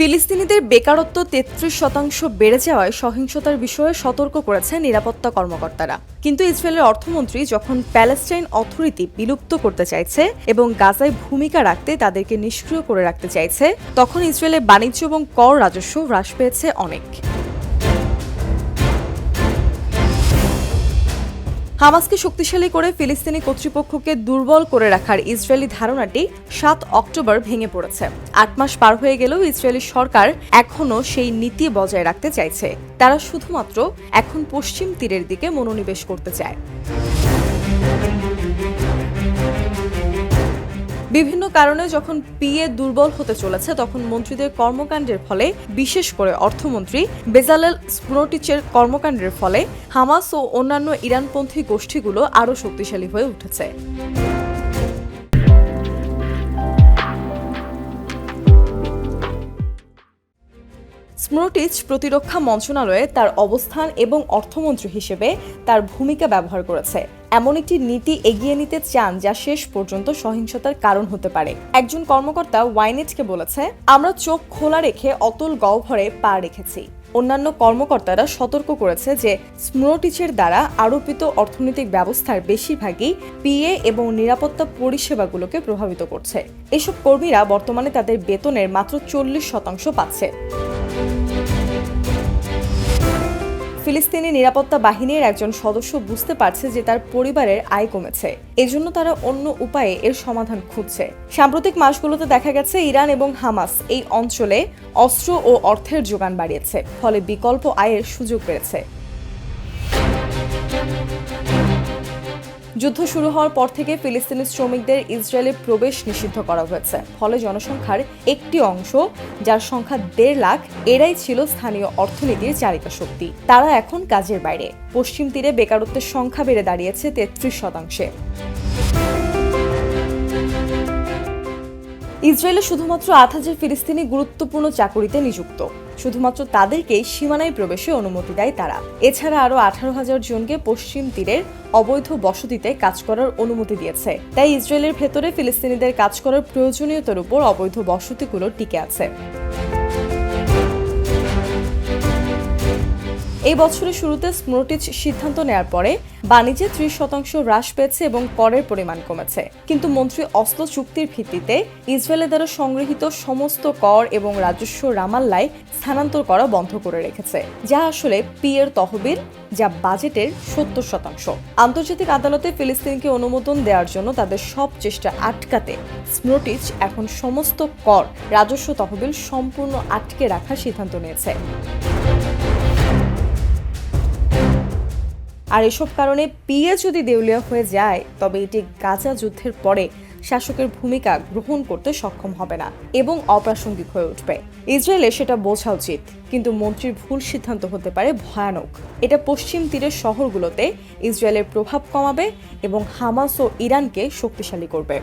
ফিলিস্তিনিদের বেকারত্ব ৩৩% বেড়ে যাওয়ায় সহিংসতার বিষয়ে সতর্ক করেছেন নিরাপত্তা কর্মকর্তারা। কিন্তু ইসরায়েলের অর্থমন্ত্রী যখন প্যালেস্টাইন অথরিটি বিলুপ্ত করতে চাইছে এবং গাজায় ভূমিকা রাখতে তাদেরকে নিষ্ক্রিয় করে রাখতে চাইছে, তখন ইসরায়েলের বাণিজ্য এবং কর রাজস্ব হ্রাস পেয়েছে অনেক। হামাসকে শক্তিশালী করে ফিলিস্তিনি কর্তৃপক্ষকে দুর্বল করে রাখার ইসরায়েলি ধারণাটি ৭ অক্টোবর ভেঙে পড়েছে। ৮ মাস পার হয়ে গেলেও ইসরায়েলি সরকার এখনও সেই নীতি বজায় রাখতে চাইছে। তারা শুধুমাত্র এখন পশ্চিম তীরের দিকে মনোনিবেশ করতে চায়। বিভিন্ন কারণে যখন পিএ দুর্বল হতে চলেছে, তখন মন্ত্রীদের কর্মকাণ্ডের ফলে, বিশেষ করে অর্থমন্ত্রী বেজালেল স্মোট্রিচের কর্মকাণ্ডের ফলে হামাস ও অন্যান্য ইরানপন্থী গোষ্ঠীগুলো আরও শক্তিশালী হয়ে উঠেছে। স্মোট্রিচ প্রতিরক্ষা মন্ত্রণালয়ে তার অবস্থান এবং অর্থমন্ত্রী হিসেবে তার ভূমিকা ব্যবহার করেছে এমন একটি নীতি এগিয়ে নিতে চান যা শেষ পর্যন্ত সহিংসতার কারণ হতে পারে। একজন কর্মকর্তা ওয়াইনেটকে বলেছে, আমরা চোখ খোলা রেখে অতল গহ্বরে পা রেখেছি। অন্যান্য কর্মকর্তারা সতর্ক করেছে যে স্মোট্রিচের দ্বারা আরোপিত অর্থনৈতিক ব্যবস্থার বেশিরভাগই পিএ এবং নিরাপত্তা পরিষেবাগুলোকে প্রভাবিত করছে। এসব কর্মীরা বর্তমানে তাদের বেতনের মাত্র 40% পাচ্ছে। ফিলিস্তিনি নিরাপত্তা বাহিনীর একজন সদস্য বুঝতে পারছে যে তার পরিবারের আয় কমেছে, এজন্য তারা অন্য উপায়ে এর সমাধান খুঁজছে। সাম্প্রতিক মাসগুলোতে দেখা গেছে ইরান এবং হামাস এই অঞ্চলে অস্ত্র ও অর্থের যোগান বাড়িয়েছে, ফলে বিকল্প আয়ের সুযোগ পেয়েছে। যুদ্ধ শুরু হওয়ার পর থেকে ফিলিস্তিনি শ্রমিকদের ইসরায়েলে প্রবেশ নিষিদ্ধ করা হয়েছে। ফলে জনসংখ্যার একটি অংশ, যার সংখ্যা ১.৫ লাখ, এরাই ছিল স্থানীয় অর্থনীতির চালিকা শক্তি। তারা এখন কাজের বাইরে। পশ্চিম তীরে বেকারত্বের সংখ্যা বেড়ে দাঁড়িয়েছে ৩৩%। ইসরায়েলে শুধুমাত্র ৮,০০০ ফিলিস্তিনি গুরুত্বপূর্ণ চাকুরিতে নিযুক্ত। শুধুমাত্র তাদেরকেই সীমানায় প্রবেশে অনুমতি দেয় তারা। এছাড়া আরও ১৮,০০০ জনকে পশ্চিম তীরের অবৈধ বসতিতে কাজ করার অনুমতি দিয়েছে। তাই ইসরায়েলের ভেতরে ফিলিস্তিনিদের কাজ করার প্রয়োজনীয়তার উপর অবৈধ বসতিগুলো টিকে আছে। এই বছরের শুরুতে স্মোট্রিচ সিদ্ধান্ত নেওয়ার পরে বাণিজ্যে ৩০% হ্রাস পেয়েছে এবং করের পরিমাণ কমেছে। কিন্তু মন্ত্রী অসলো চুক্তির ভিত্তিতে ইসরায়েলের দ্বারা সংগৃহীত সমস্ত কর এবং রাজস্ব রামাল্লায় স্থানান্তর করা বন্ধ করে রেখেছে, যা আসলে পিএর তহবিল, যা বাজেটের ৭০%। আন্তর্জাতিক আদালতে ফিলিস্তিনকে অনুমোদন দেওয়ার জন্য তাদের সব চেষ্টা আটকাতে স্মোট্রিচ এখন সমস্ত কর, রাজস্ব তহবিল সম্পূর্ণ আটকে রাখার সিদ্ধান্ত নিয়েছে। আর এসব কারণে পিএ যদি দেউলিয়া হয়ে যায়, তবে এটি গাজা যুদ্ধের পরে শাসকের ভূমিকা গ্রহণ করতে সক্ষম হবে না এবং অপ্রাসঙ্গিক হয়ে উঠবে। ইসরায়েলে সেটা বোঝা উচিত, কিন্তু মন্ত্রীর ভুল সিদ্ধান্ত হতে পারে ভয়ানক। এটা পশ্চিম তীরের শহরগুলোতে ইসরায়েলের প্রভাব কমাবে এবং হামাস ও ইরানকে শক্তিশালী করবে।